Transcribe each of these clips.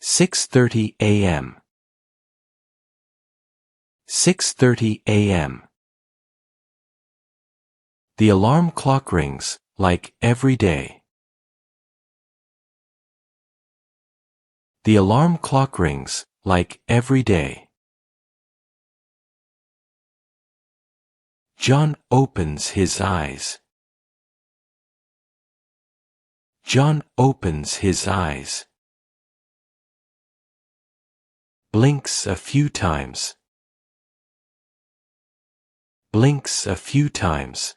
6:30 a.m. 6:30 a.m. The alarm clock rings, like every day. The alarm clock rings, like every day. John opens his eyes. John opens his eyes. Blinks a few times. Blinks a few times.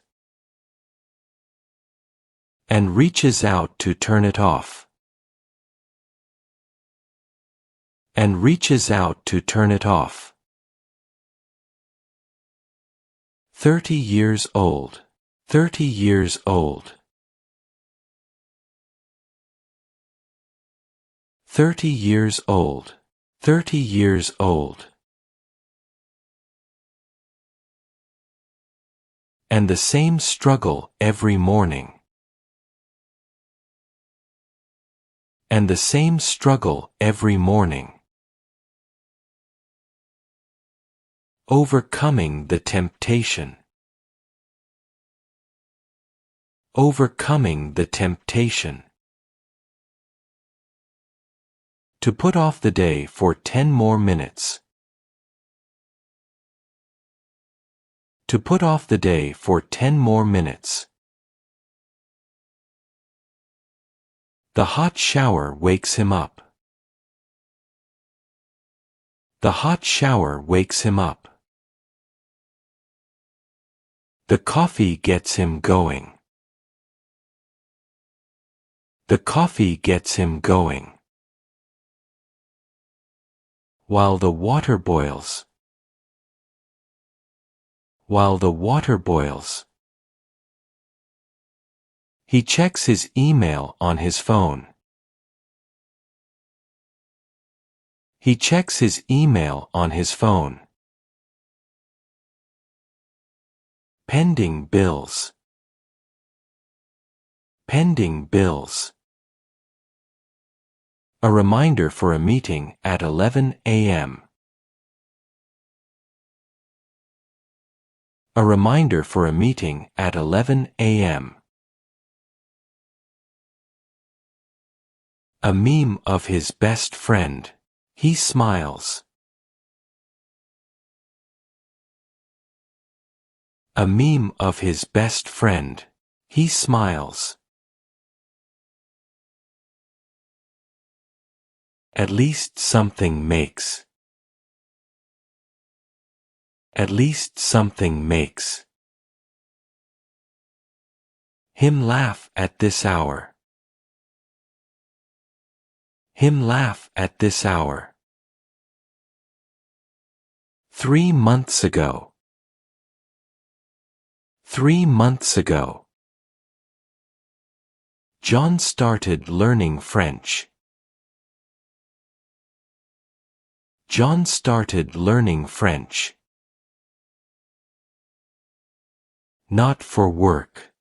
And reaches out to turn it off. And reaches out to turn it off. 30 years old. 30 years old. 30 years old. 30 years old. And the same struggle every morning. And the same struggle every morning. Overcoming the temptation. Overcoming the temptation. To put off the day for 10 more minutes. To put off the day for 10 more minutes. The hot shower wakes him up. The hot shower wakes him up. The coffee gets him going. The coffee gets him going. While the water boils. While the water boils. He checks his email on his phone. He checks his email on his phone. Pending bills. Pending bills. A reminder for a meeting at 11 a.m. A reminder for a meeting at 11 a.m. A meme of his best friend. He smiles. A meme of his best friend. He smiles. At least something makes. At least something makes. Him laugh at this hour. Him laugh at this hour. 3 months ago. 3 months ago. John started learning French. John started learning French. Not for work.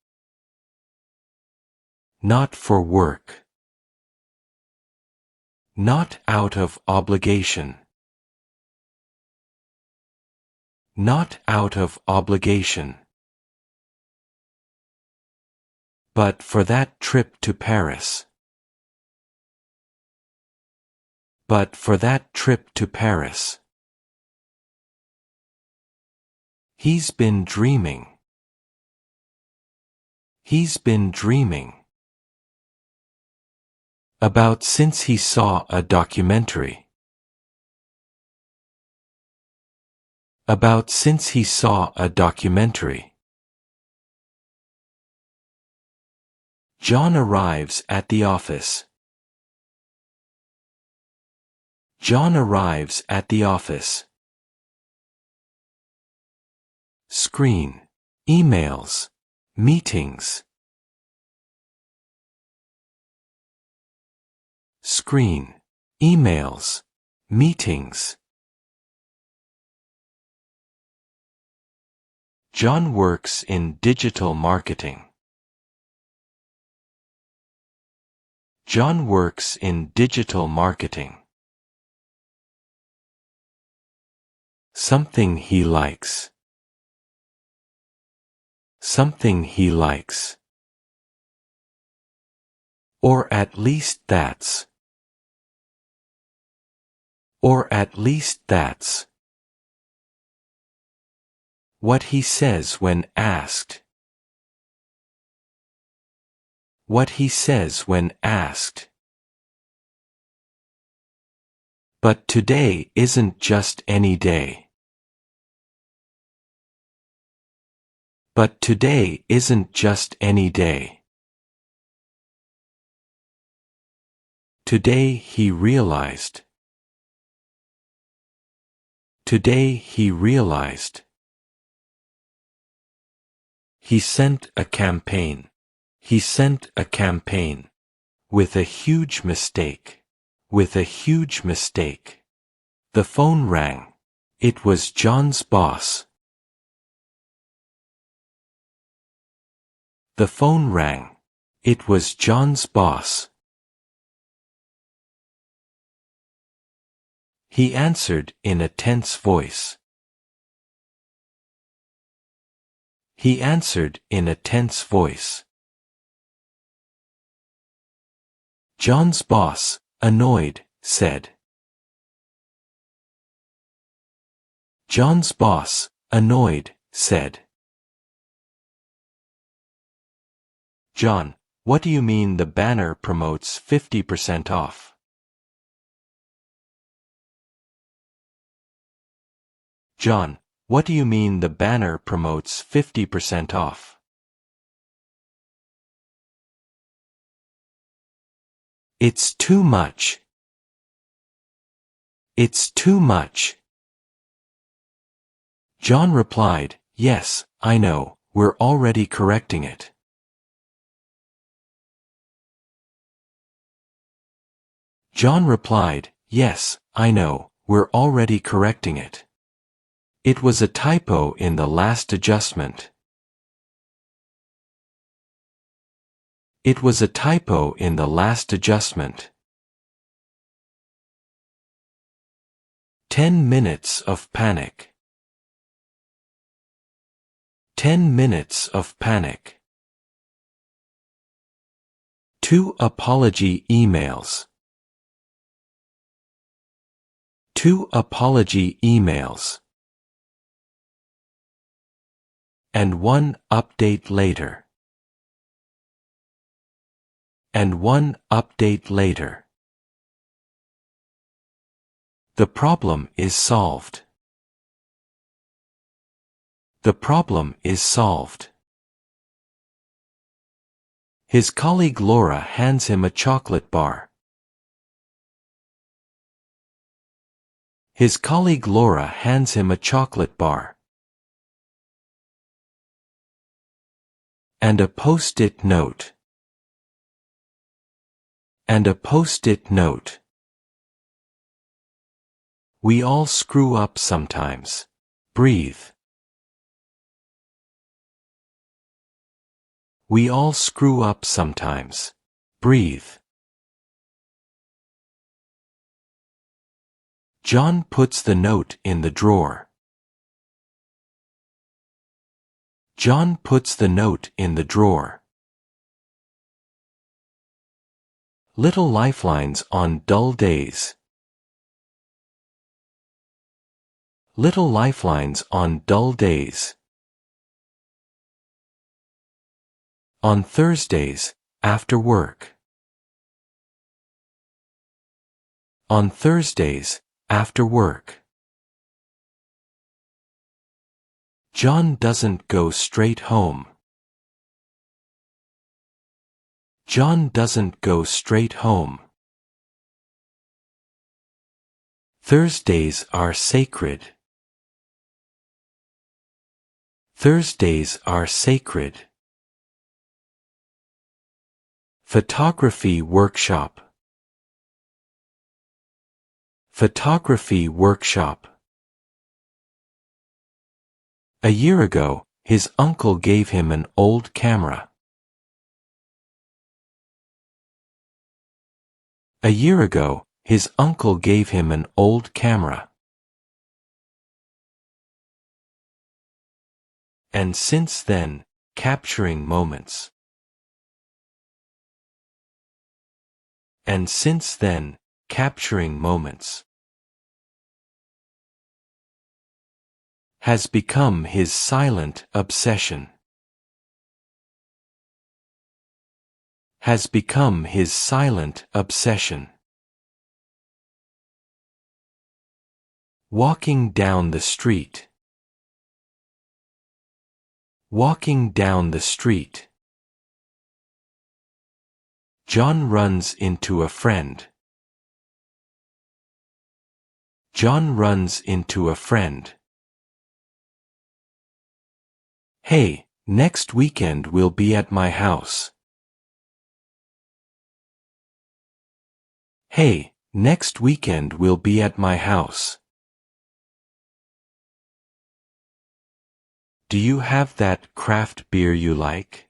Not for work. Not out of obligation. Not out of obligation. But for that trip to Paris. But for that trip to Paris. He's been dreaming. He's been dreaming. About since he saw a documentary. About since he saw a documentary. John arrives at the office. John arrives at the office. Screen. Emails. Meetings. Screen. Emails. Meetings. John works in digital marketing. John works in digital marketing. Something he likes. Something he likes. Or at least that's. Or at least that's. What he says when asked. What he says when asked. But today isn't just any day. But today isn't just any day. Today he realized. Today he realized. He sent a campaign. He sent a campaign. With a huge mistake. With a huge mistake. The phone rang. It was John's boss. The phone rang. It was John's boss. He answered in a tense voice. He answered in a tense voice. John's boss, annoyed, said. John's boss, annoyed, said. John, what do you mean the banner promotes 50% off? John, what do you mean the banner promotes 50% off? It's too much. It's too much. John replied, yes, I know, we're already correcting it. John replied, yes, I know, we're already correcting it. It was a typo in the last adjustment. It was a typo in the last adjustment. 10 minutes of panic. 10 minutes of panic. 2 apology emails. 2 apology emails. And 1 update later. And 1 update later. The problem is solved. The problem is solved. His colleague Laura hands him a chocolate bar. His colleague Laura hands him a chocolate bar. And a post-it note. And a post-it note. We all screw up sometimes. Breathe. We all screw up sometimes. Breathe. John puts the note in the drawer. John puts the note in the drawer. Little lifelines on dull days. Little lifelines on dull days. On Thursdays, after work. On Thursdays, after work. John doesn't go straight home. John doesn't go straight home. Thursdays are sacred. Thursdays are sacred. Photography workshop. Photography workshop. A year ago, his uncle gave him an old camera. A year ago, his uncle gave him an old camera. and since then, capturing moments. And since then, capturing moments. Has become his silent obsession. Has become his silent obsession. Walking down the street. Walking down the street. John runs into a friend. John runs into a friend. Hey, next weekend we'll be at my house. Hey, next weekend we'll be at my house. Do you have that craft beer you like?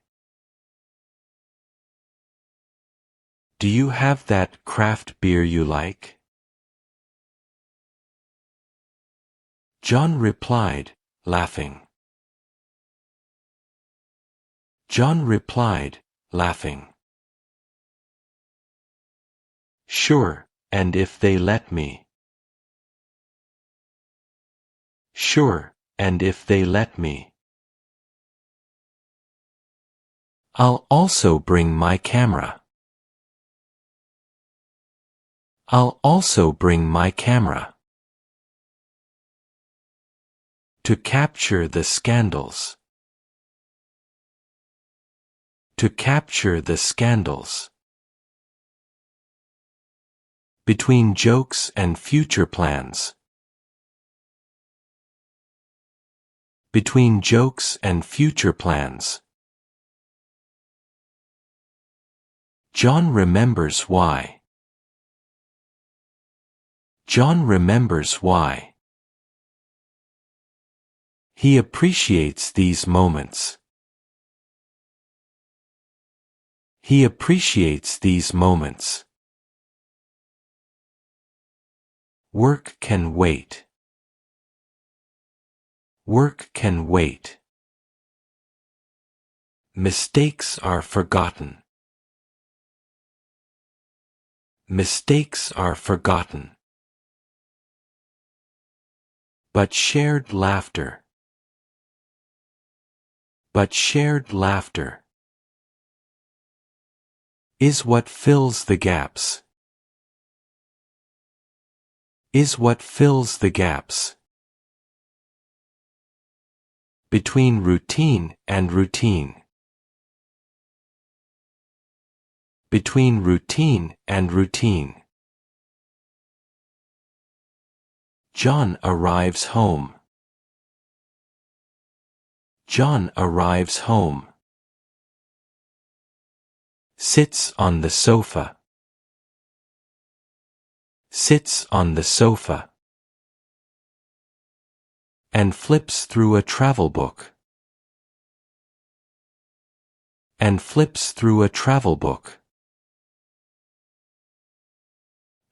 Do you have that craft beer you like? John replied, laughing. John replied, laughing. Sure, and if they let me. Sure, and if they let me. I'll also bring my camera. I'll also bring my camera. To capture the scandals. To capture the scandals. Between jokes and future plans. Between jokes and future plans. John remembers why. John remembers why. He appreciates these moments. He appreciates these moments. Work can wait. Work can wait. Mistakes are forgotten. Mistakes are forgotten. But shared laughter. But shared laughter is what fills the gaps. Is what fills the gaps. Between routine and routine. Between routine and routine. John arrives home. John arrives home. Sits on the sofa. Sits on the sofa. And flips through a travel book. And flips through a travel book.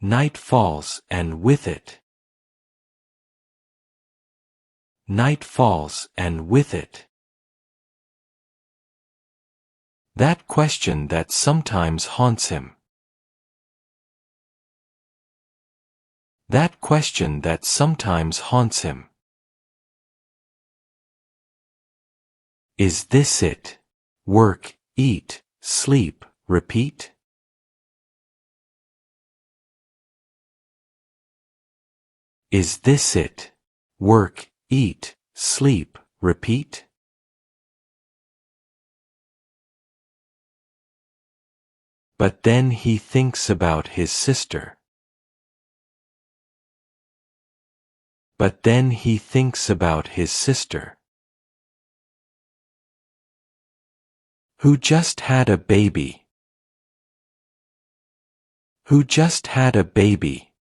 Night falls and with it. Night falls and with it. That question that sometimes haunts him. That question that sometimes haunts him. Is this it? Work, eat, sleep, repeat? Is this it? Work, eat, sleep, repeat? But then he thinks about his sister. But then he thinks about his sister. Who just had a baby. Who just had a baby.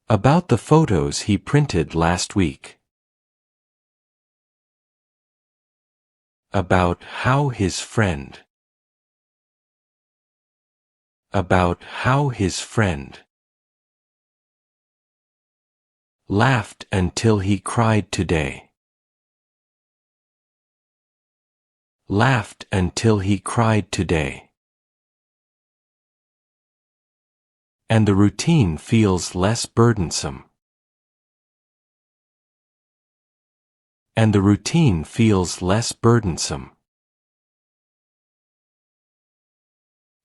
About the photos he printed last week. About how his friend. About how his friend laughed until he cried today. laughed until he cried today. And the routine feels less burdensome. And the routine feels less burdensome.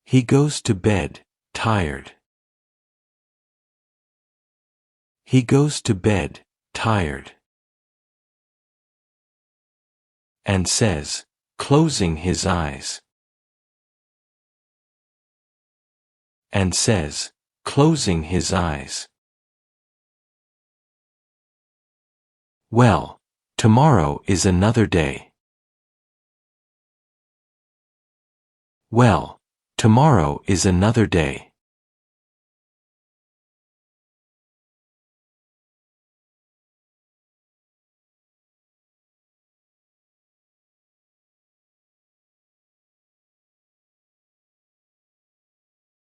He goes to bed, tired. He goes to bed, tired. And says, closing his eyes. And says, closing his eyes. Well, tomorrow is another day. Well, tomorrow is another day.